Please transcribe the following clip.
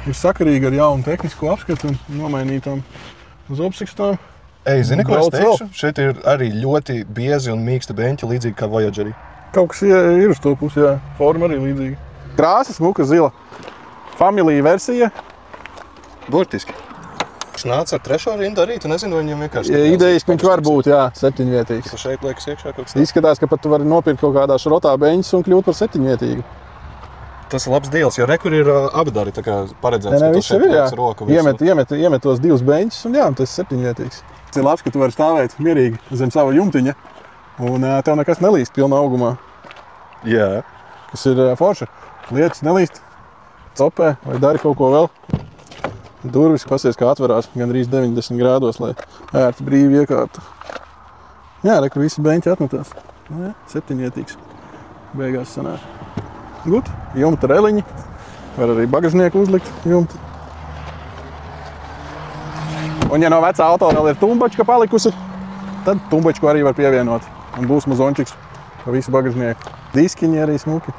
ir sakarīgi ar jaunu tehnisko apskatu un nomainītām uz obsikstām. Zini, ko es teikšu? Šeit ir arī ļoti biezi un mīksti beņķi, līdzīgi kā Voyagerī. Kaut kas ir uz to pusi, jā. Forma arī līdzīga. Krāsa smuka zila. Familija versija. Burtiski. Viņš nāca ar trešo rindu arī, tu nezinu, vai viņam vienkārši... Idejas, ka viņš var būt, jā, 7-vietīgs. Šeit liekas iekšā kaut kas. Izskatās, ka pat tu vari nopirkt kaut kādā šrotā beņķus un kļūt par 7-vietīgu. Tas ir labs deals, jo rekur ir abdari tā kā paredzēts, ka tu šeit liekas roku visu. Iemet tos 2 beņķus un jā, tas ir 7-vietīgs. Tas ir labs, ka tu vari stāvēt mierīgi zem sava jumtiņa un tev nekas nelīst pilnā augumā. Jā. Kas ir forša. Lietas nelīst, copē vai dari kaut ko vēl. Durvis, pasies, kā atverās gandrīz 90 grādos, lai ērti brīvi iekārtu. Jā, rekur visi beņķi atmetās. Nu, jā, 7-vietīgs. Beigās sanāk. Gut, jumta reliņi. Var arī bagažnieku uzlikt jumta. Un ja no vecā auto vēl ir tumbačka palikusi, tad tumbačku arī var pievienot. Un būs muzončiks pa visu bagažnieku. Diskiņi arī smuki.